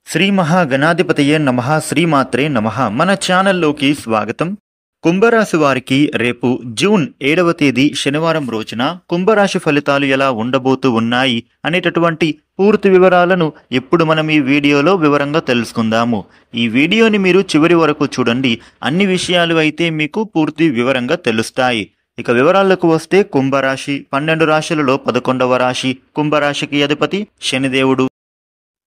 శ్రీ మహాగణాధిపతయే నమః శ్రీమాత్రే నమః. మన ఛానల్లోకి స్వాగతం. కుంభరాశి వారికి రేపు జూన్ 7వ తేదీ శనివారం రోజున కుంభరాశి ఫలితాలు ఎలా ఉండబోతూ ఉన్నాయి అనేటటువంటి పూర్తి వివరాలను ఇప్పుడు మనం ఈ వీడియోలో వివరంగా తెలుసుకుందాము. ఈ వీడియోని మీరు చివరి వరకు చూడండి. అన్ని విషయాలు అయితే మీకు పూర్తి వివరంగా తెలుస్తాయి. ఇక వివరాలకు వస్తే కుంభరాశి 12 రాశులలో 11వ రాశి. కుంభరాశికి అధిపతి శనిదేవుడు.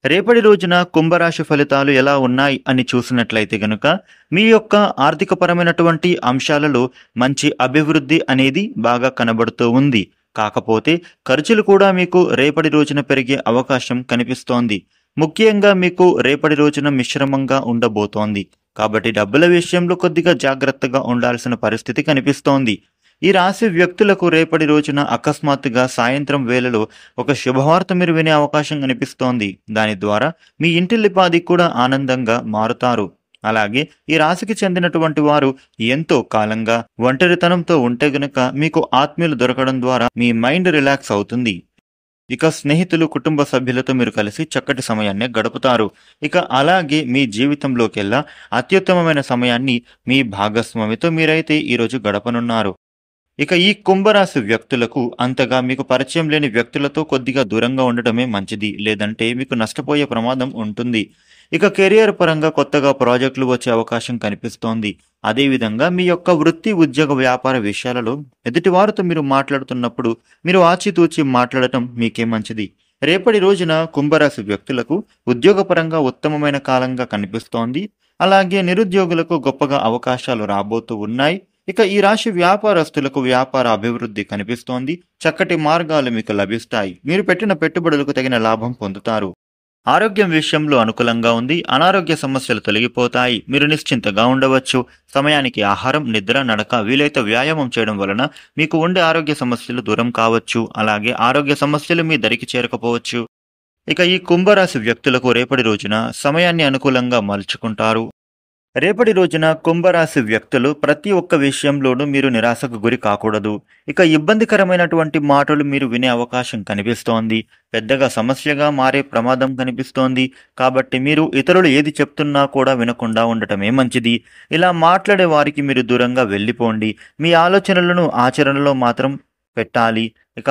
రేపటి రోజున కుంభరాశి ఫలితాలు ఎలా ఉన్నాయి అని చూసినట్లయితే గనుక మీ యొక్క ఆర్థికపరమైనటువంటి అంశాలలో మంచి అభివృద్ధి అనేది బాగా కనబడుతూ ఉంది. కాకపోతే ఖర్చులు కూడా మీకు రేపటి రోజున పెరిగే అవకాశం కనిపిస్తోంది. ముఖ్యంగా మీకు రేపటి రోజున మిశ్రమంగా ఉండబోతోంది. కాబట్టి డబ్బుల విషయంలో కొద్దిగా జాగ్రత్తగా ఉండాల్సిన పరిస్థితి కనిపిస్తోంది. ఈ రాశి వ్యక్తులకు రేపటి రోజున అకస్మాత్తుగా సాయంత్రం వేళలో ఒక శుభవార్త మీరు వినే అవకాశం కనిపిస్తోంది. దాని ద్వారా మీ ఇంటిల్లిపాది కూడా ఆనందంగా మారుతారు. అలాగే ఈ రాశికి చెందినటువంటి వారు ఎంతో కాలంగా ఒంటరితనంతో ఉంటే గనుక మీకు ఆత్మీయులు దొరకడం ద్వారా మీ మైండ్ రిలాక్స్ అవుతుంది. ఇక స్నేహితులు, కుటుంబ సభ్యులతో మీరు కలిసి చక్కటి సమయాన్ని గడుపుతారు. ఇక అలాగే మీ జీవితంలోకెల్లా అత్యుత్తమమైన సమయాన్ని మీ భాగస్వామితో మీరైతే ఈరోజు గడపనున్నారు. ఇక ఈ కుంభరాశి వ్యక్తులకు అంతగా మీకు పరిచయం లేని వ్యక్తులతో కొద్దిగా దూరంగా ఉండటమే మంచిది. లేదంటే మీకు నష్టపోయే ప్రమాదం ఉంటుంది. ఇక కెరియర్ పరంగా కొత్తగా ప్రాజెక్టులు వచ్చే అవకాశం కనిపిస్తోంది. అదేవిధంగా మీ యొక్క వృత్తి, ఉద్యోగ, వ్యాపార విషయాలలో ఎదుటివారితో మీరు మాట్లాడుతున్నప్పుడు మీరు ఆచితూచి మాట్లాడటం మీకే మంచిది. రేపటి రోజున కుంభరాశి వ్యక్తులకు ఉద్యోగపరంగా ఉత్తమమైన కాలంగా కనిపిస్తోంది. అలాగే నిరుద్యోగులకు గొప్పగా అవకాశాలు రాబోతూ ఉన్నాయి. ఇక ఈ రాశి వ్యాపారస్తులకు వ్యాపార అభివృద్ధి కనిపిస్తోంది. చక్కటి మార్గాలు మీకు లభిస్తాయి. మీరు పెట్టిన పెట్టుబడులకు తగిన లాభం పొందుతారు. ఆరోగ్యం విషయంలో అనుకూలంగా ఉంది. అనారోగ్య సమస్యలు తొలగిపోతాయి. మీరు నిశ్చింతగా ఉండవచ్చు. సమయానికి ఆహారం, నిద్ర, నడక, వీలైతే వ్యాయామం చేయడం వలన మీకు ఉండే ఆరోగ్య సమస్యలు దూరం కావచ్చు. అలాగే ఆరోగ్య సమస్యలు మీ దరికి చేరకపోవచ్చు. ఇక ఈ కుంభరాశి వ్యక్తులకు రేపటి రోజున సమయాన్ని అనుకూలంగా మలుచుకుంటారు. రేపటి రోజున కుంభరాశి వ్యక్తులు ప్రతి ఒక్క విషయంలోనూ మీరు నిరాశకు గురి కాకూడదు. ఇక ఇబ్బందికరమైనటువంటి మాటలు మీరు వినే అవకాశం కనిపిస్తోంది. పెద్దగా సమస్యగా మారే ప్రమాదం కనిపిస్తోంది. కాబట్టి మీరు ఇతరులు ఏది చెప్తున్నా కూడా వినకుండా ఉండటమే మంచిది. ఇలా మాట్లాడే వారికి మీరు దూరంగా వెళ్ళిపోండి. మీ ఆలోచనలను ఆచరణలో మాత్రం పెట్టాలి. ఇక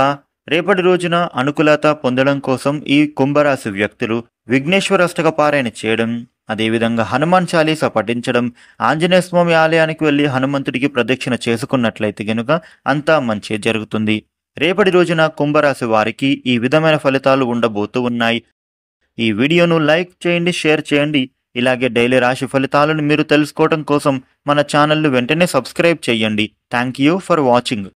రేపటి రోజున అనుకూలత పొందడం కోసం ఈ కుంభరాశి వ్యక్తులు విఘ్నేశ్వర అష్టక పారాయణ చేయడం, అదేవిధంగా హనుమాన్ చాలీసా పఠించడం, ఆంజనేయ స్వామి ఆలయానికి వెళ్ళి హనుమంతుడికి ప్రదక్షిణ చేసుకున్నట్లయితే గనుక అంతా మంచి జరుగుతుంది. రేపటి రోజున కుంభరాశి వారికి ఈ విధమైన ఫలితాలు ఉండబోతూ ఉన్నాయి. ఈ వీడియోను లైక్ చేయండి, షేర్ చేయండి. ఇలాగే డైలీ రాశి ఫలితాలను మీరు తెలుసుకోవడం కోసం మన ఛానల్ను వెంటనే సబ్స్క్రైబ్ చేయండి. Thank you for watching.